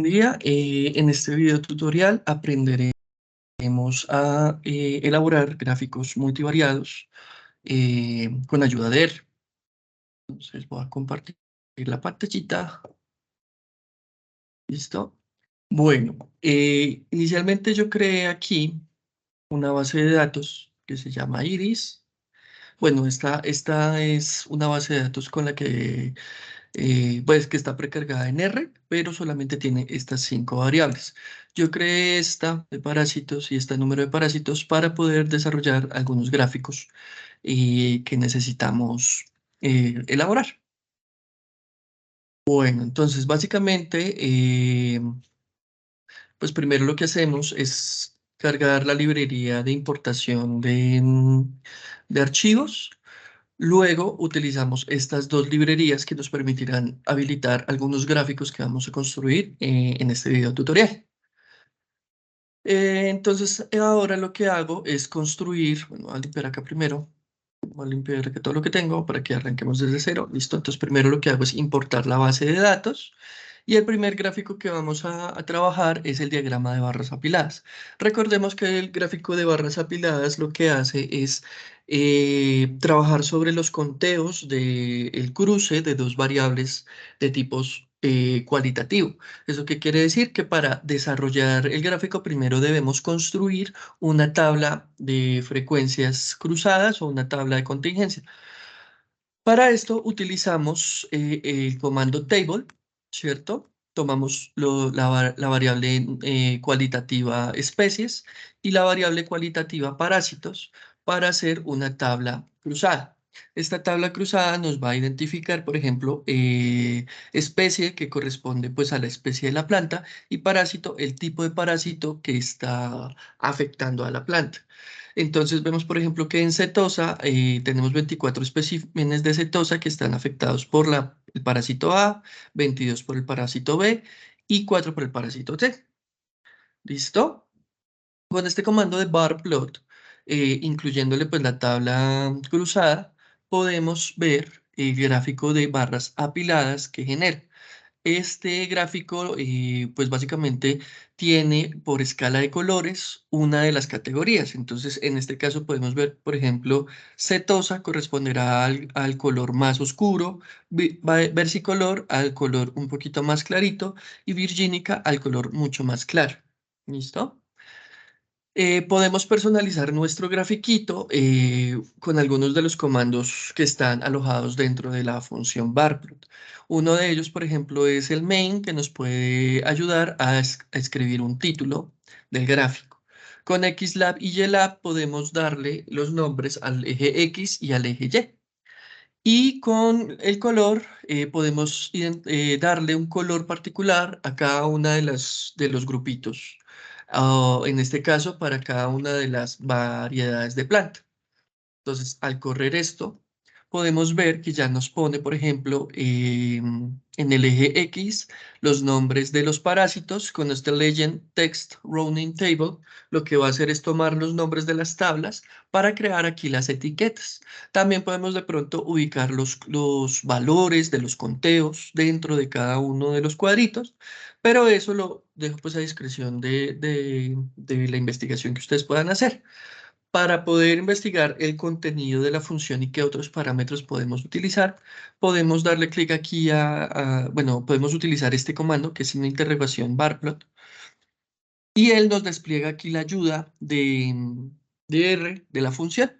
En este video tutorial aprenderemos a elaborar gráficos multivariados con ayuda de R. Entonces voy a compartir la pantallita. ¿Listo? Bueno, inicialmente yo creé aquí una base de datos que se llama Iris. Bueno, esta es una base de datos con la que pues que está precargada en R, pero solamente tiene estas 5 variables. Yo creé esta de parásitos y este número de parásitos para poder desarrollar algunos gráficos que necesitamos elaborar. Bueno, entonces básicamente, pues primero lo que hacemos es cargar la librería de importación de archivos. Luego utilizamos estas dos librerías que nos permitirán habilitar algunos gráficos que vamos a construir en este video tutorial. Entonces ahora lo que hago es construir, bueno, voy a limpiar acá primero, voy a limpiar acá todo lo que tengo para que arranquemos desde cero. Listo, entonces primero lo que hago es importar la base de datos. Y el primer gráfico que vamos a trabajar es el diagrama de barras apiladas. Recordemos que el gráfico de barras apiladas lo que hace es trabajar sobre los conteos del cruce de dos variables de tipos cualitativo. ¿Eso qué quiere decir? Que para desarrollar el gráfico primero debemos construir una tabla de frecuencias cruzadas o una tabla de contingencia. Para esto utilizamos el comando table, ¿cierto? Tomamos la variable cualitativa especies y la variable cualitativa parásitos para hacer una tabla cruzada. Esta tabla cruzada nos va a identificar, por ejemplo, especie que corresponde pues a la especie de la planta y parásito, el tipo de parásito que está afectando a la planta. Entonces vemos, por ejemplo, que en setosa tenemos 24 especímenes de setosa que están afectados por el parásito A, 22 por el parásito B y 4 por el parásito T. ¿Listo? Con este comando de barplot, incluyéndole pues la tabla cruzada, podemos ver el gráfico de barras apiladas que genera. Este gráfico, pues básicamente tiene por escala de colores una de las categorías. Entonces, en este caso podemos ver, por ejemplo, setosa corresponderá al color más oscuro, versicolor al color un poquito más clarito y virgínica al color mucho más claro. ¿Listo? Podemos personalizar nuestro grafiquito con algunos de los comandos que están alojados dentro de la función barplot. Uno de ellos, por ejemplo, es el main, que nos puede ayudar a escribir un título del gráfico. Con XLab y YLab podemos darle los nombres al eje X y al eje Y. Y con el color podemos darle un color particular a cada una de los grupitos. En este caso, para cada una de las variedades de planta. Entonces, al correr esto, podemos ver que ya nos pone, por ejemplo, en el eje X, los nombres de los parásitos con este legend text running table. Lo que va a hacer es tomar los nombres de las tablas para crear aquí las etiquetas. También podemos de pronto ubicar los valores de los conteos dentro de cada uno de los cuadritos, pero eso lo dejo pues a discreción de la investigación que ustedes puedan hacer. Para poder investigar el contenido de la función y qué otros parámetros podemos utilizar, podemos darle clic aquí bueno, podemos utilizar este comando que es una interrogación barplot y él nos despliega aquí la ayuda de R de la función.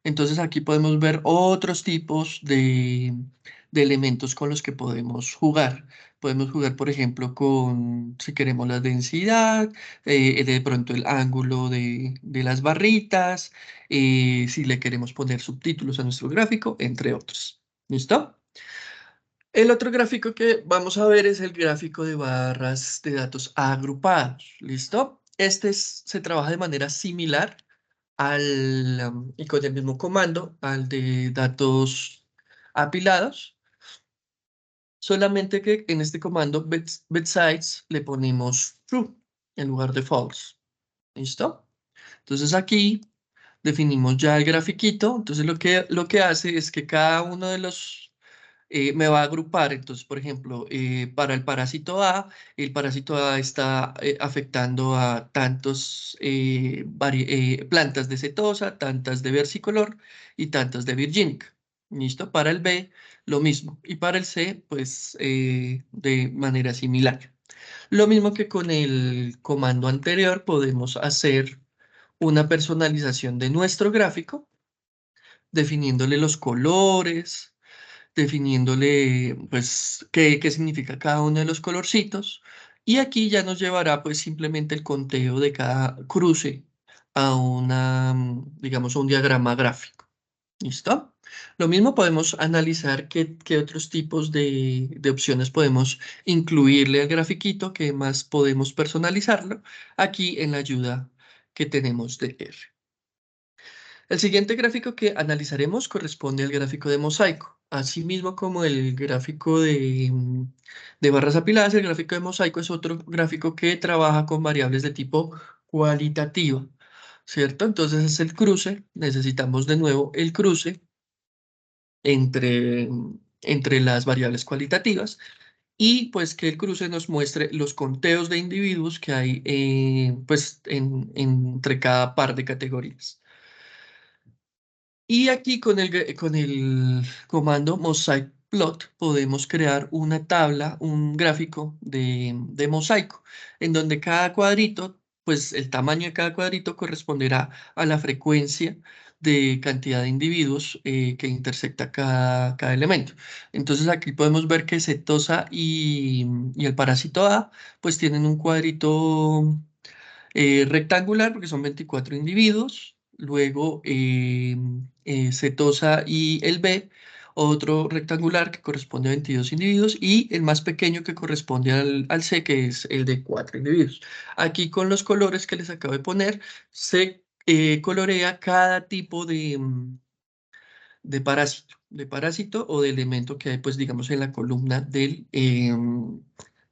Entonces aquí podemos ver otros tipos de elementos con los que podemos jugar. Podemos jugar, por ejemplo, con, si queremos la densidad, de pronto el ángulo de las barritas, si le queremos poner subtítulos a nuestro gráfico, entre otros. ¿Listo? El otro gráfico que vamos a ver es el gráfico de barras de datos agrupados. ¿Listo? Se trabaja de manera similar y con el mismo comando al de datos apilados, solamente que en este comando bedsides le ponemos true en lugar de false. ¿Listo? Entonces aquí definimos ya el grafiquito. Entonces lo que hace es que cada uno de los me va a agrupar. Entonces, por ejemplo, para el parásito A está afectando a tantos plantas de setosa, tantas de versicolor y tantas de virgínica. ¿Listo? Para el B, lo mismo. Y para el C, pues de manera similar. Lo mismo que con el comando anterior, podemos hacer una personalización de nuestro gráfico, definiéndole los colores, definiéndole pues qué significa cada uno de los colorcitos. Y aquí ya nos llevará pues simplemente el conteo de cada cruce a una, digamos, a un diagrama gráfico. ¿Listo? Lo mismo podemos analizar qué otros tipos de opciones podemos incluirle al grafiquito, que más podemos personalizarlo aquí en la ayuda que tenemos de R. El siguiente gráfico que analizaremos corresponde al gráfico de mosaico. Asimismo como el gráfico de barras apiladas, el gráfico de mosaico es otro gráfico que trabaja con variables de tipo cualitativa, ¿cierto? Entonces es el cruce, necesitamos de nuevo el cruce entre, entre las variables cualitativas y pues que el cruce nos muestre los conteos de individuos que hay pues entre cada par de categorías. Y aquí con el comando mosaic plot podemos crear una tabla, un gráfico de mosaico, en donde cada cuadrito, pues el tamaño de cada cuadrito corresponderá a la frecuencia de cantidad de individuos que intersecta cada elemento. Entonces aquí podemos ver que setosa y el parásito A pues tienen un cuadrito rectangular porque son 24 individuos, luego Setosa y el B, otro rectangular que corresponde a 22 individuos y el más pequeño que corresponde al C, que es el de 4 individuos. Aquí con los colores que les acabo de poner, se colorea cada tipo de parásito o de elemento que hay, pues digamos, en la columna de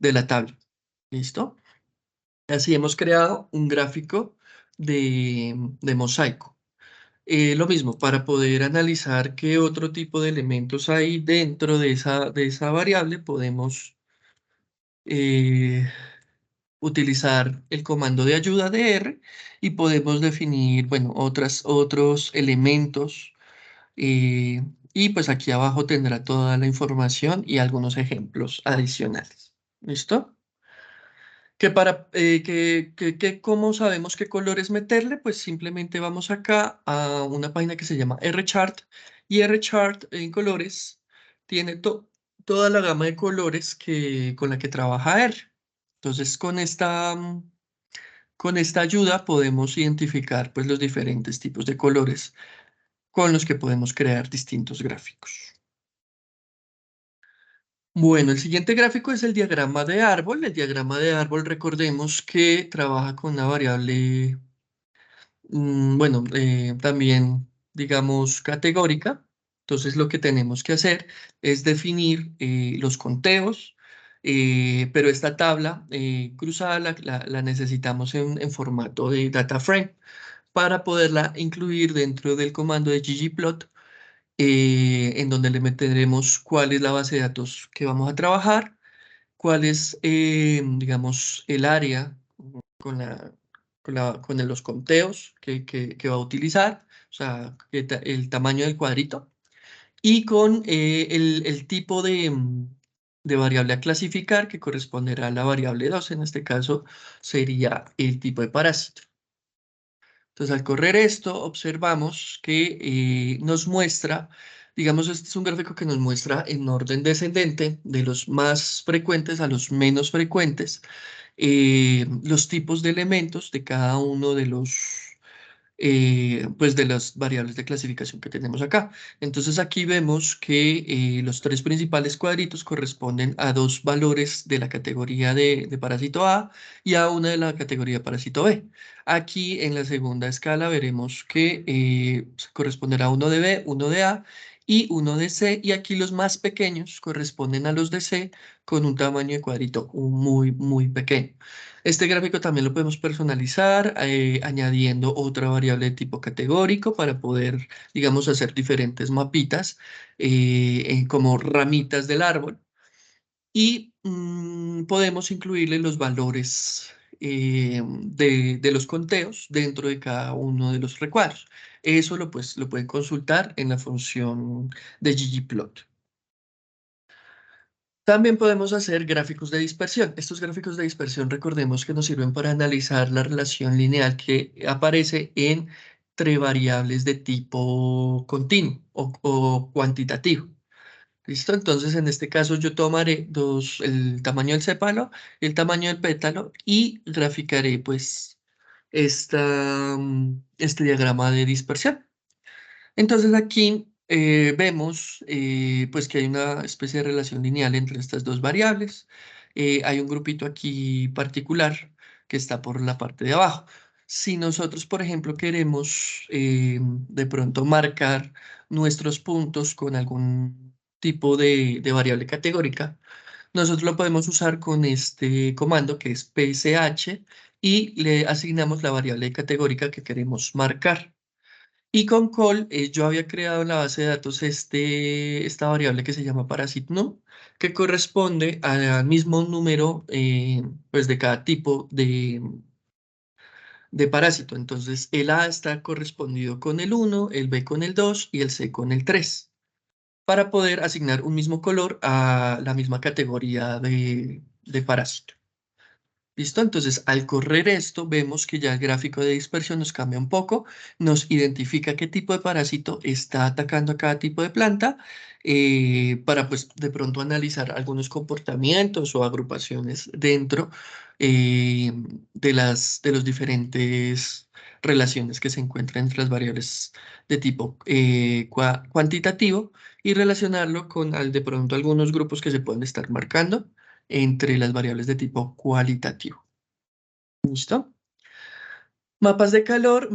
la tabla. ¿Listo? Así hemos creado un gráfico de mosaico. Lo mismo, para poder analizar qué otro tipo de elementos hay dentro de esa variable, podemos eh, utilizar el comando de ayuda de R y podemos definir, bueno, otros elementos. eh, y pues aquí abajo tendrá toda la información y algunos ejemplos adicionales. ¿Listo? ¿Cómo sabemos qué colores meterle? Pues simplemente vamos acá a una página que se llama RChart y RChart en colores tiene toda la gama de colores con la que trabaja R. Entonces con esta ayuda podemos identificar pues los diferentes tipos de colores con los que podemos crear distintos gráficos. Bueno, el siguiente gráfico es el diagrama de árbol. El diagrama de árbol, recordemos que trabaja con una variable, bueno, también, digamos, categórica. Entonces, lo que tenemos que hacer es definir los conteos, pero esta tabla cruzada la necesitamos en formato de data frame para poderla incluir dentro del comando de ggplot en donde le meteremos cuál es la base de datos que vamos a trabajar, cuál es, digamos, el área con, la, con los conteos que va a utilizar, o sea, el tamaño del cuadrito, y con el tipo de variable a clasificar que corresponderá a la variable 2, en este caso sería el tipo de parásito. Entonces, al correr esto, observamos que nos muestra, digamos, este es un gráfico que nos muestra en orden descendente, de los más frecuentes a los menos frecuentes, los tipos de elementos de cada uno de pues de las variables de clasificación que tenemos acá. Entonces aquí vemos que los tres principales cuadritos corresponden a dos valores de la categoría de parásito A y a una de la categoría de parásito B. Aquí en la segunda escala veremos que corresponderá a uno de B, uno de A y uno de C, y aquí los más pequeños corresponden a los de C con un tamaño de cuadrito muy, muy pequeño. Este gráfico también lo podemos personalizar añadiendo otra variable de tipo categórico para poder, digamos, hacer diferentes mapitas como ramitas del árbol. Y podemos incluirle los valores de los conteos dentro de cada uno de los recuadros. Eso lo pueden consultar en la función de ggplot. También podemos hacer gráficos de dispersión. Estos gráficos de dispersión, recordemos que nos sirven para analizar la relación lineal que aparece entre variables de tipo continuo o cuantitativo. ¿Listo? Entonces, en este caso, yo tomaré el tamaño del sépalo, el tamaño del pétalo y graficaré, pues, este diagrama de dispersión. Entonces aquí vemos pues que hay una especie de relación lineal entre estas dos variables. Hay un grupito aquí particular que está por la parte de abajo. Si nosotros, por ejemplo, queremos de pronto marcar nuestros puntos con algún tipo de variable categórica, nosotros lo podemos usar con este comando que es psh y le asignamos la variable categórica que queremos marcar. Y con call yo había creado en la base de datos esta variable que se llama parasitNum, que corresponde al mismo número pues de cada tipo de parásito. Entonces el A está correspondido con el 1, el B con el 2 y el C con el 3, para poder asignar un mismo color a la misma categoría de parásito. ¿Listo? Entonces, al correr esto, vemos que ya el gráfico de dispersión nos cambia un poco, nos identifica qué tipo de parásito está atacando a cada tipo de planta para, pues, de pronto analizar algunos comportamientos o agrupaciones dentro de los diferentes relaciones que se encuentran entre las variables de tipo cuantitativo y relacionarlo con, de pronto, algunos grupos que se pueden estar marcando entre las variables de tipo cualitativo. ¿Listo? Mapas de calor,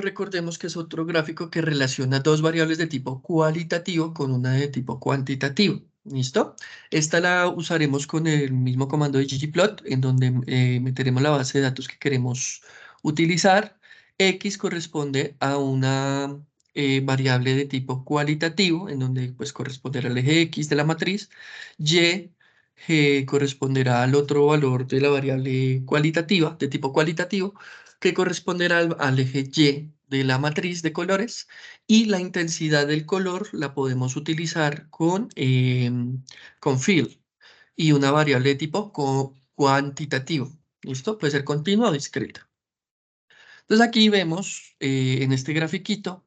recordemos que es otro gráfico que relaciona dos variables de tipo cualitativo con una de tipo cuantitativo. ¿Listo? Esta la usaremos con el mismo comando de ggplot, en donde meteremos la base de datos que queremos utilizar. X corresponde a una variable de tipo cualitativo, en donde pues corresponderá al eje X de la matriz. Y corresponderá al otro valor de la variable cualitativa, de tipo cualitativo, que corresponderá al eje Y de la matriz de colores, y la intensidad del color la podemos utilizar con fill y una variable de tipo cuantitativo. ¿Listo? Puede ser continua o discreta. Entonces aquí vemos en este grafiquito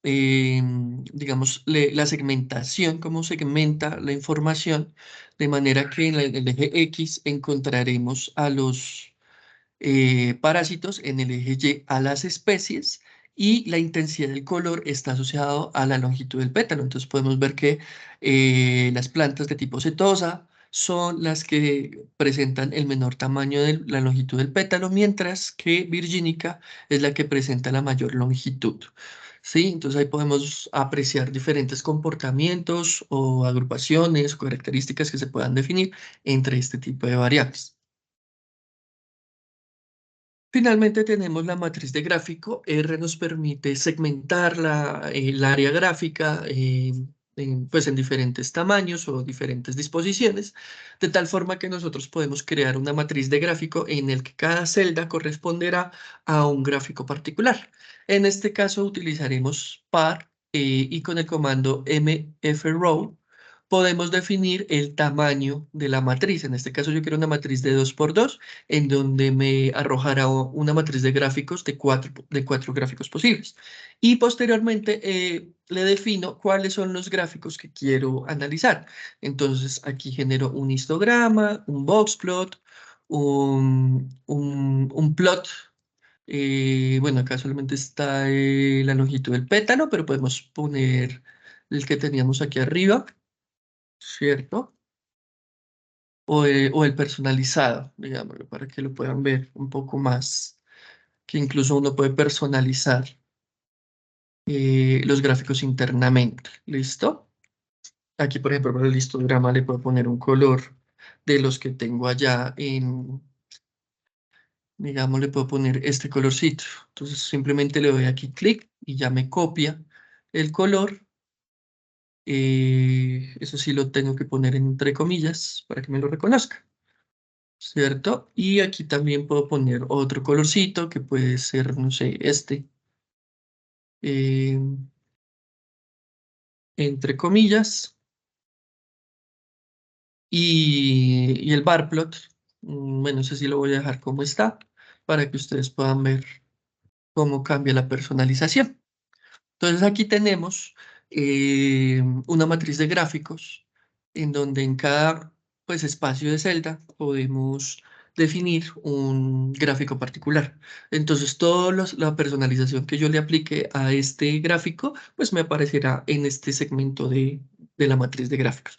digamos, la segmentación, cómo segmenta la información, de manera que en el eje X encontraremos a los parásitos, en el eje Y a las especies, y la intensidad del color está asociado a la longitud del pétalo. Entonces podemos ver que las plantas de tipo setosa son las que presentan el menor tamaño de la longitud del pétalo, mientras que virgínica es la que presenta la mayor longitud. ¿Sí? Entonces ahí podemos apreciar diferentes comportamientos o agrupaciones o características que se puedan definir entre este tipo de variables. Finalmente tenemos la matriz de gráfico. R nos permite segmentar el área gráfica pues en diferentes tamaños o diferentes disposiciones, de tal forma que nosotros podemos crear una matriz de gráfico en el que cada celda corresponderá a un gráfico particular. En este caso utilizaremos par y con el comando mfrow podemos definir el tamaño de la matriz. En este caso yo quiero una matriz de 2 por 2, en donde me arrojará una matriz de gráficos de cuatro gráficos posibles. Y posteriormente le defino cuáles son los gráficos que quiero analizar. Entonces aquí genero un histograma, un boxplot, un plot. Bueno, acá solamente está la longitud del pétalo, pero podemos poner el que teníamos aquí arriba, ¿cierto? O el personalizado, digámoslo, para que lo puedan ver un poco más, que incluso uno puede personalizar los gráficos internamente. ¿Listo? Aquí, por ejemplo, para el histograma le puedo poner un color de los que tengo allá en, digamos, le puedo poner este colorcito. Entonces simplemente le doy aquí clic y ya me copia el color. Eso sí lo tengo que poner entre comillas para que me lo reconozca, ¿cierto? Y aquí también puedo poner otro colorcito que puede ser, no sé, este, eh, entre comillas. Y el bar plot, bueno, ese sí lo voy a dejar como está para que ustedes puedan ver cómo cambia la personalización. Entonces aquí tenemos una matriz de gráficos en donde en cada pues, espacio de celda podemos definir un gráfico particular. Entonces toda la personalización que yo le aplique a este gráfico pues me aparecerá en este segmento de la matriz de gráficos.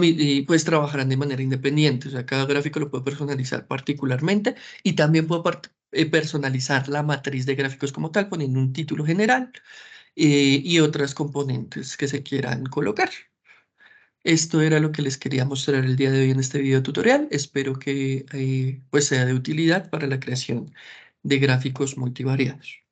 Y pues trabajarán de manera independiente, o sea, cada gráfico lo puedo personalizar particularmente y también puedo personalizar la matriz de gráficos como tal poniendo un título general y otras componentes que se quieran colocar. Esto era lo que les quería mostrar el día de hoy en este video tutorial. Espero que pues sea de utilidad para la creación de gráficos multivariados.